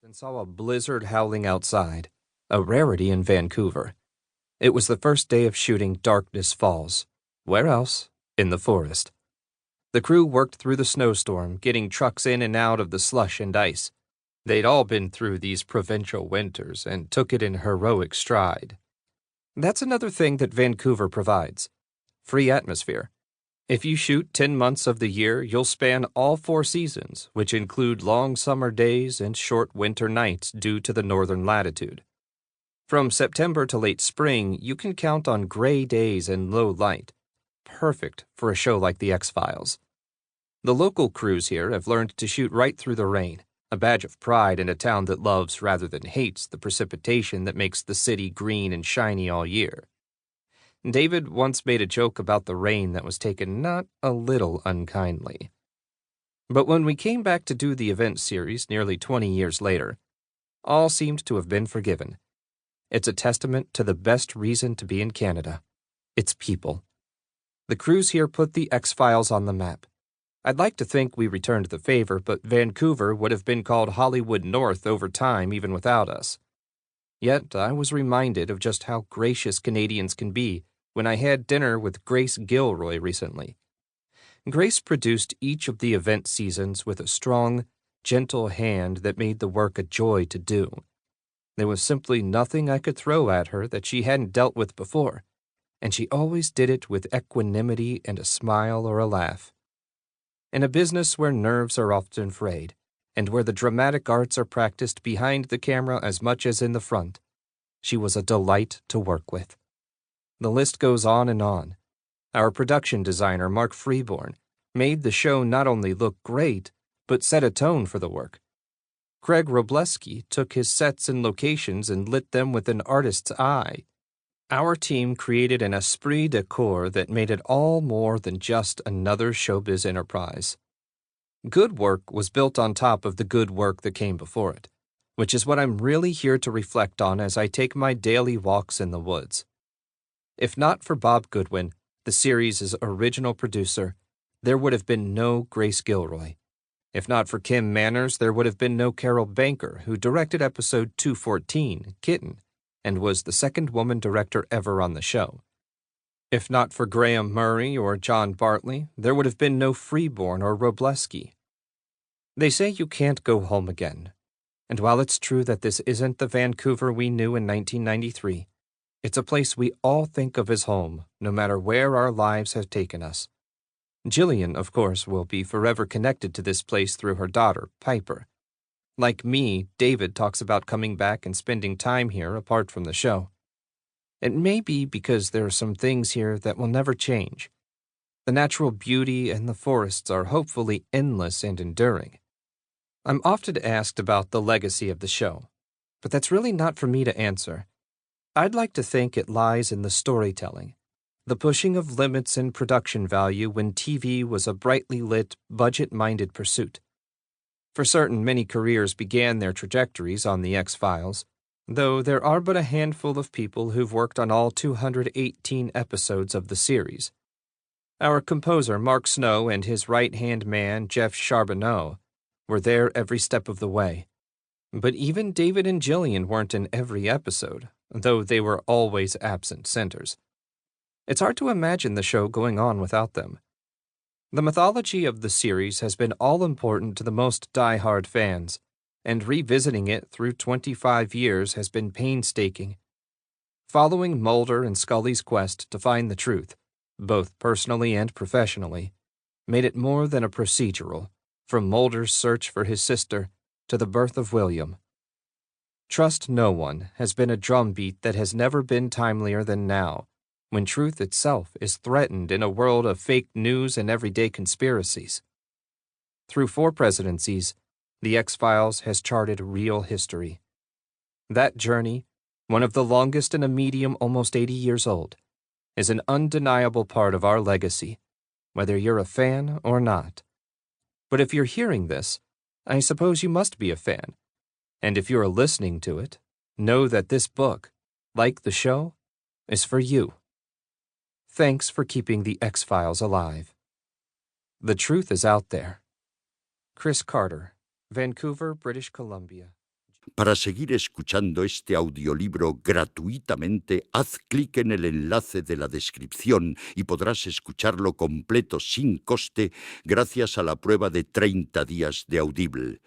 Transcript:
and saw a blizzard howling outside, a rarity in Vancouver. It was the first day of shooting Darkness Falls. Where else? In the forest. The crew worked through the snowstorm, getting trucks in and out of the slush and ice. They'd all been through these provincial winters and took it in heroic stride. That's another thing that Vancouver provides: free atmosphere. If you shoot 10 months of the year, you'll span all 4 seasons, which include long summer days and short winter nights due to the northern latitude. From September to late spring, you can count on gray days and low light. Perfect for a show like The X-Files. The local crews here have learned to shoot right through the rain, a badge of pride in a town that loves rather than hates the precipitation that makes the city green and shiny all year. David once made a joke about the rain that was taken not a little unkindly. But when we came back to do the event series nearly 20 years later, all seemed to have been forgiven. It's a testament to the best reason to be in Canada: its people. The crews here put the X-Files on the map. I'd like to think we returned the favor, but Vancouver would have been called Hollywood North over time even without us. Yet I was reminded of just how gracious Canadians can be when I had dinner with Grace Gilroy recently. Grace produced each of the event seasons with a strong, gentle hand that made the work a joy to do. There was simply nothing I could throw at her that she hadn't dealt with before, and she always did it with equanimity and a smile or a laugh. In a business where nerves are often frayed, and where the dramatic arts are practiced behind the camera as much as in the front, she was a delight to work with. The list goes on and on. Our production designer, Mark Freeborn, made the show not only look great, but set a tone for the work. Craig Robleski took his sets and locations and lit them with an artist's eye. Our team created an esprit de corps that made it all more than just another showbiz enterprise. Good work was built on top of the good work that came before it, which is what I'm really here to reflect on as I take my daily walks in the woods. If not for Bob Goodwin, the series' original producer, there would have been no Grace Gilroy. If not for Kim Manners, there would have been no Carol Banker, who directed episode 214, Kitten, and was the second woman director ever on the show. If not for Graham Murray or John Bartley, there would have been no Freeborn or Robleski. They say you can't go home again, and while it's true that this isn't the Vancouver we knew in 1993, it's a place we all think of as home, no matter where our lives have taken us. Jillian, of course, will be forever connected to this place through her daughter, Piper. Like me, David talks about coming back and spending time here apart from the show. It may be because there are some things here that will never change. The natural beauty and the forests are hopefully endless and enduring. I'm often asked about the legacy of the show, but that's really not for me to answer. I'd like to think it lies in the storytelling, the pushing of limits in production value when TV was a brightly lit, budget-minded pursuit. For certain, many careers began their trajectories on The X-Files, though there are but a handful of people who've worked on all 218 episodes of the series. Our composer, Mark Snow, and his right-hand man, Jeff Charbonneau, were there every step of the way. But even David and Jillian weren't in every episode, though they were always absent centers. It's hard to imagine the show going on without them. The mythology of the series has been all-important to the most die-hard fans, and revisiting it through 25 years has been painstaking. Following Mulder and Scully's quest to find the truth, both personally and professionally, made it more than a procedural, from Mulder's search for his sister to the birth of William. Trust no one has been a drumbeat that has never been timelier than now, when truth itself is threatened in a world of fake news and everyday conspiracies. Through 4 presidencies, The X-Files has charted real history. That journey, one of the longest in a medium almost 80 years old, is an undeniable part of our legacy, whether you're a fan or not. But if you're hearing this, I suppose you must be a fan. And if you're listening to it, know that this book, like the show, is for you. Thanks for keeping The X-Files alive. The truth is out there. Chris Carter, Vancouver, British Columbia. Para seguir escuchando este audiolibro gratuitamente, haz clic en el enlace de la descripción y podrás escucharlo completo sin coste gracias a la prueba de 30 días de Audible.